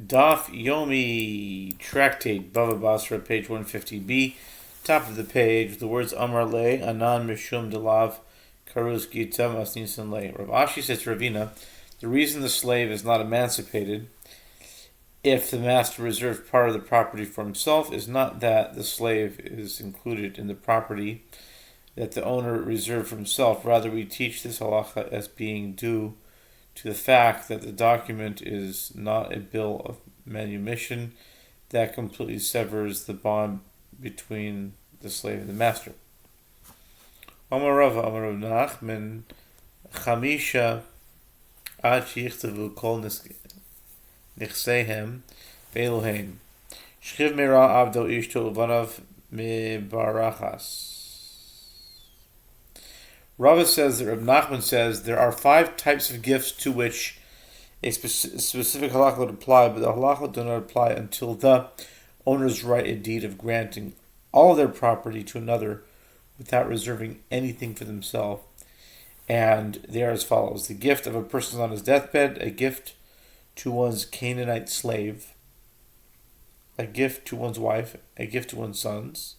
Daf Yomi Tractate, Bava Batra, page 150b, top of the page, the words Amar Le, Anan Mishum Delav, Karuz Gita Masnisan Le. Rav Ashi says to Ravina, the reason the slave is not emancipated if the master reserved part of the property for himself is not that the slave is included in the property that the owner reserved for himself. Rather, we teach this halacha as being due to the fact that the document is not a bill of manumission that completely severs the bond between the slave and the master. Amar Rav Nachman, Chamisha ad shichtavu kol nichsehem ve'eloheim shchiv mira avdo ishto uvanav mibarachas. Rava says that Reb Nachman says there are 5 types of gifts to which a specific halakha would apply, but the halakha do not apply until the owners write a deed of granting all their property to another without reserving anything for themselves. And they are as follows: the gift of a person on his deathbed, a gift to one's Canaanite slave, a gift to one's wife, a gift to one's sons,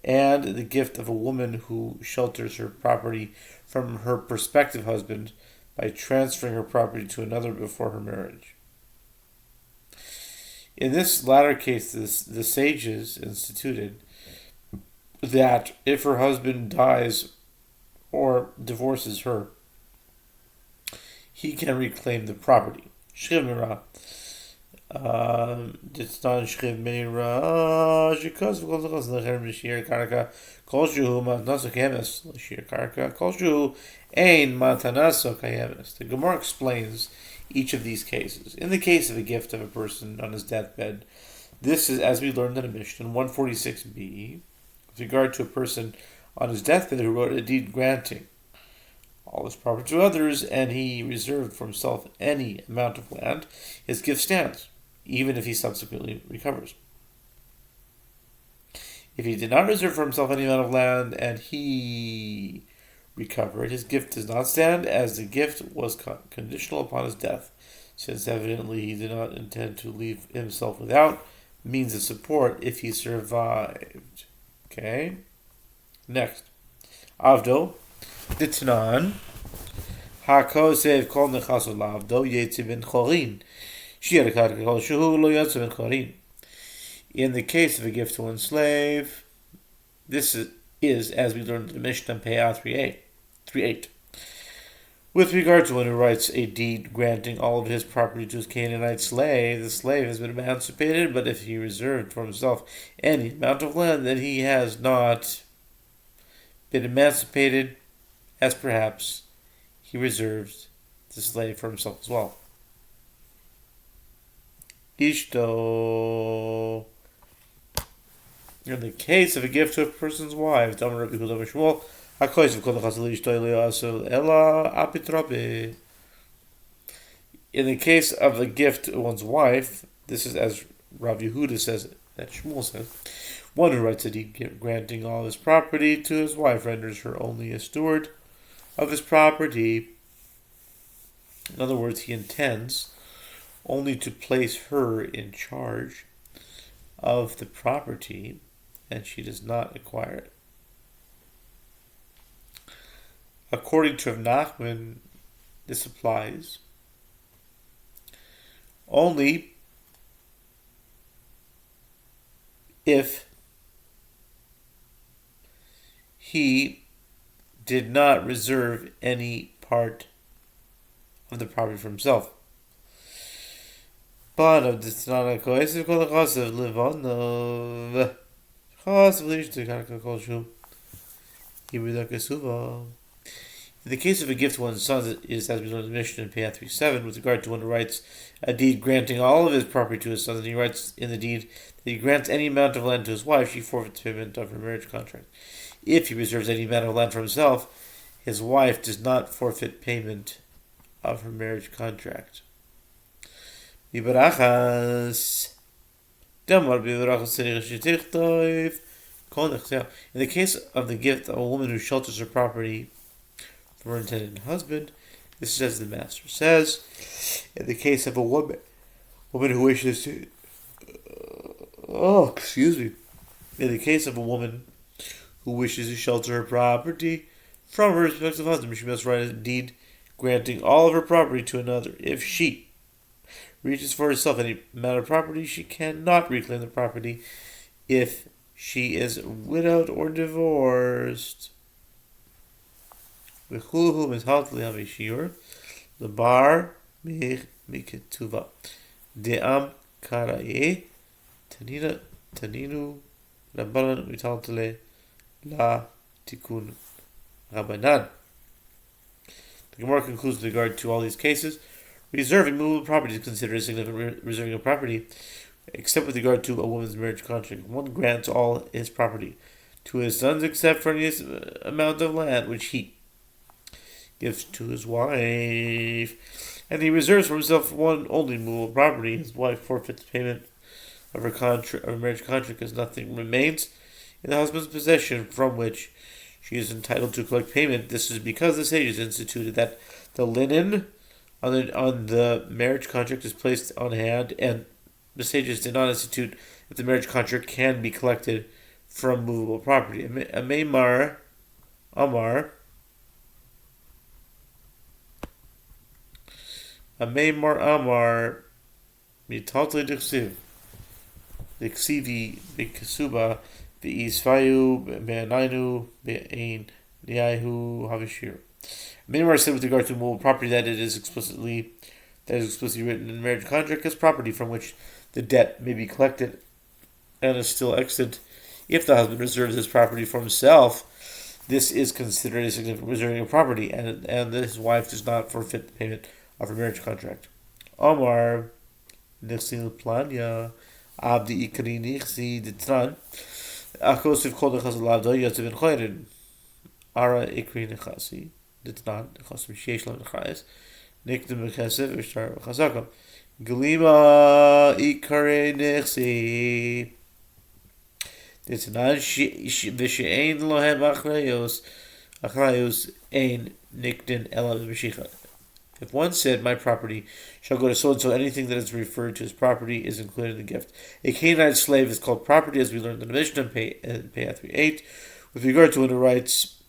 and the gift of a woman who shelters her property from her prospective husband by transferring her property to another before her marriage. In this latter case, the sages instituted that if her husband dies or divorces her, he can reclaim the property. Shchivmira. Ditznan shchiv meira shikos v'kol zechar mishir karka kolshu matnaso kayemes l'shir karka kolshu ein matanaso kayemes. The Gemara explains each of these cases. In the case of a gift of a person on his deathbed, this is, as we learned in a Mishnah, 146b, with regard to a person on his deathbed who wrote a deed granting all his property to others, and he reserved for himself any amount of land, his gift stands, even if he subsequently recovers. If he did not reserve for himself any amount of land and he recovered, his gift does not stand, as the gift was conditional upon his death, since evidently he did not intend to leave himself without means of support if he survived. Okay? Next. Avdo, Ditnan, HaKosev Kol Nechaso Lavdo, Yetzi Ben Chorin. In the case of a gift to one slave, this is as we learned in the Mishnah Peah 3:8. With regard to one who writes a deed granting all of his property to his Canaanite slave, the slave has been emancipated, but if he reserved for himself any amount of land, then he has not been emancipated, as perhaps he reserved the slave for himself as well. Ishto. In the case of a gift to a person's wife, in the case of a gift to one's wife, this is as Rav Yehuda says, that Shmuel says, one who writes a deed granting all his property to his wife renders her only a steward of his property. In other words, he intends only to place her in charge of the property, and she does not acquire it. According to Rav Nachman, this applies only if he did not reserve any part of the property for himself. But of this not a cohesive called the chas of Livanov. Chas of Lish to Karka Kolshu. In the case of a gift to one's son, is as we learned in the Mishnah in Peah 3:7, with regard to one who writes a deed granting all of his property to his son, and he writes in the deed that he grants any amount of land to his wife, she forfeits payment of her marriage contract. If he reserves any amount of land for himself, his wife does not forfeit payment of her marriage contract. In the case of the gift of a woman who shelters her property from her intended husband, this is as the master says. In the case of a woman woman who wishes to. In the case of a woman who wishes to shelter her property from her respective husband, she must write a deed granting all of her property to another. If she reaches for herself any amount of property, she cannot reclaim the property if she is widowed or divorced. The bar mikituva de'am karaye taninu rabbanan mitaltale la tikun rabbanan. The Gemara concludes with regard to all these cases. Reserving movable property is considered a significant reserving of property, except with regard to a woman's marriage contract. One grants all his property to his sons except for any amount of land which he gives to his wife, and he reserves for himself one only movable property. His wife forfeits payment of her marriage contract as nothing remains in the husband's possession from which she is entitled to collect payment. This is because the sages instituted that the linen on the marriage contract is placed on hand, and the sages did not institute that the marriage contract can be collected from movable property. Amar mitaltle diksivi bikasuba be'isvayu be'anainu be'ain niyahu havishir. Maimar said with regard to movable property that it is explicitly written in the marriage contract as property from which the debt may be collected and is still extant. If the husband reserves his property for himself, this is considered a significant reserving of property, and his wife does not forfeit the payment of her marriage contract. Omar nixil planya abdi ikri nixi ditran akosif kol nechas lavda yatzav ben choyrin ara ikri nechasi ditran nechas mishesh lam nechayes nikdim bechesef v'shtar v'chazakam glima ikri nixi ditran v'she'ein lohem achrayos ein nikdin ela b'shicha. If one said, my property shall go to so-and-so, anything that is referred to as property is included in the gift. A Canaanite slave is called property, as we learned in the Mishnah, Pei 3:8. With regard to when he writes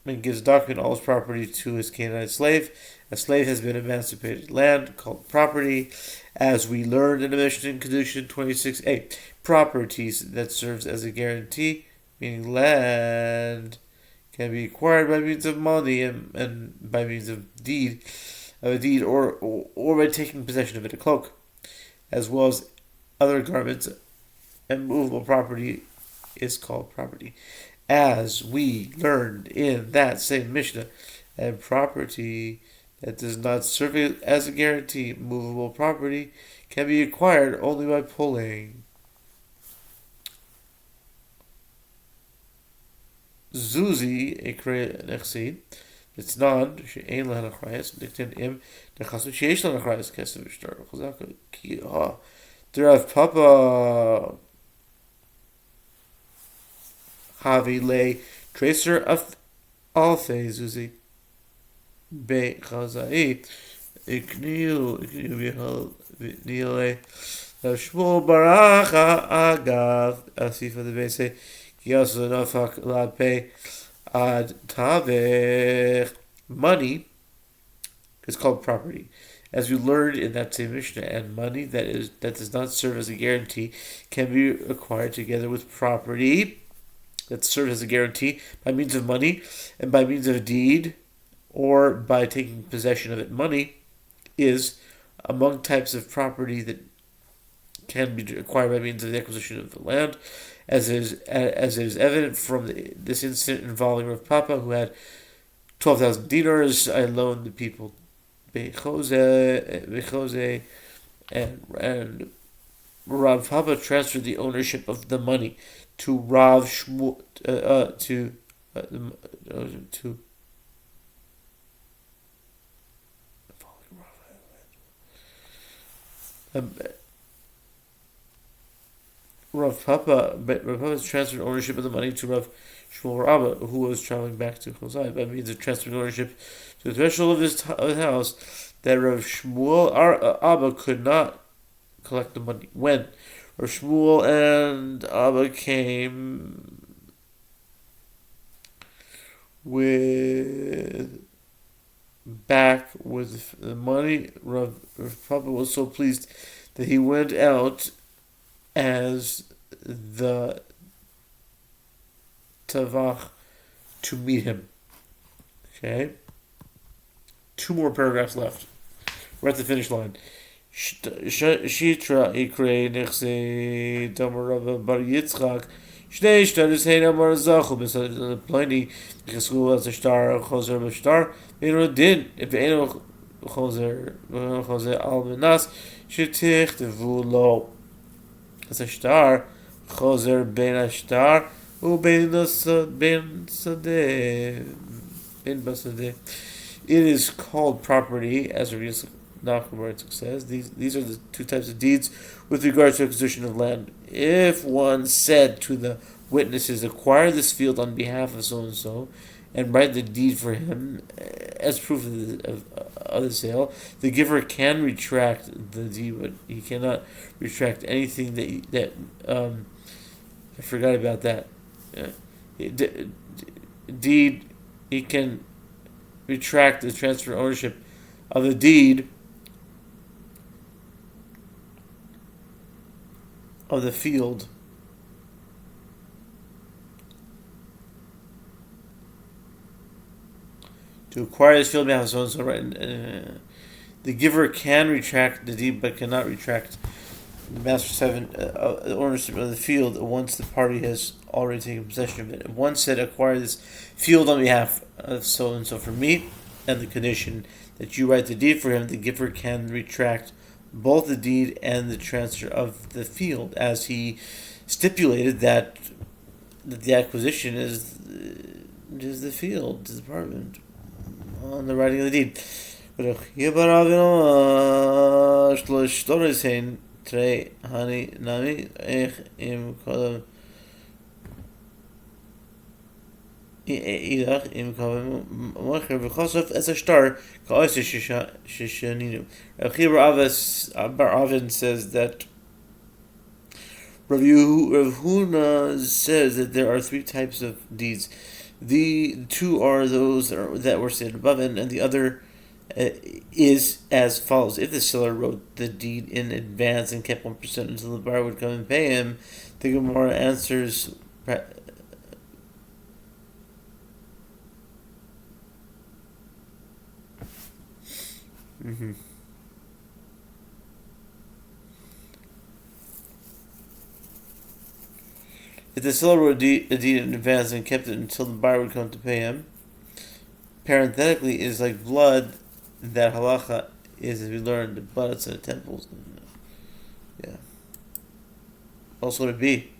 and gives a document all his property to his Canaanite slave, a slave has been emancipated land, called property, as we learned in the Mishnah in Kedushin 26:8. Properties that serves as a guarantee, meaning land, can be acquired by means of money and by means of a deed or by taking possession of it, a cloak, as well as other garments, and movable property is called property. As we learned in that same Mishnah, and property that does not serve as a guarantee, movable property, can be acquired only by pulling. Zuzi, a nechsi, it's not she'ein lahan achrayas diktin im nechasu she'esh lahan achrayas kesef v'shtar v'chazaka ki Rav Papa havi le tracer of alfei zuzi bechazai ikniu v'nile Rav Shmuel Barach agav asifa the base ki also nafak lad pei ad tavech. Money is called property, as we learned in that same Mishnah, and money that does not serve as a guarantee can be acquired together with property that serves as a guarantee by means of money and by means of a deed or by taking possession of it. Money is among types of property that can be acquired by means of the acquisition of the land, as is evident from this incident involving Rav Papa, who had 12,000 dinars. I loaned the people Bechose, and Rav Papa transferred the ownership of the money to Rav Shmuel Rav Papa's transferred ownership of the money to Rav Shmuel Rabba, who was traveling back to Chosai, by means of transferring ownership to the threshold of his house, that Rav Shmuel Abba could collect the money. When Rav Shmuel and Abba came back with the money, Rav Papa was so pleased that he went out as the Tavach to meet him. Okay? 2 more paragraphs left. We're at the finish line. Shitra Ikrei Nechse Damarava Bar Yitzchak Shnei Shtaris Heina Marzachu Besad Pliny Chesku as a star Choser Bashtar Beino Din if Beino Choser Al Menas Shitich Tevulo as a star Choser Ben Ashtar U Ben Sadeh Ben Basadeh. It is called property, as Rav Nachman says. These are the 2 types of deeds with regard to acquisition of land. If one said to the witnesses, acquire this field on behalf of so-and-so, and write the deed for him as proof of the sale, the giver can retract the deed, but he cannot retract anything that I forgot about that. Deed, he can retract the transfer of ownership of the deed of the field to acquire this field on behalf of so-and-so. The giver can retract the deed but cannot retract Master 7 the ownership of the field once the party has already taken possession of it. If one said, acquire this field on behalf of so-and-so for me, and the condition that you write the deed for him, the giver can retract both the deed and the transfer of the field, as he stipulated that the acquisition is the field, the department, on the writing of the deed. Trei Hani Nami Ech Im Kodam Idach Im Kodam Mocher V'Chosov as a star Ka'os Shishaninu. Rav Bar Avin says that Rav Huna says that there are 3 types of deeds. The 2 are those that were stated above, and the other is as follows. If the seller wrote the deed in advance and kept 1% until the buyer would come and pay him, the Gemara answers If the seller wrote a deed in advance and kept it until the buyer would come to pay him, parenthetically, is like blood. That halacha is, as we learned, the blood in the temples. Yeah. Also to be.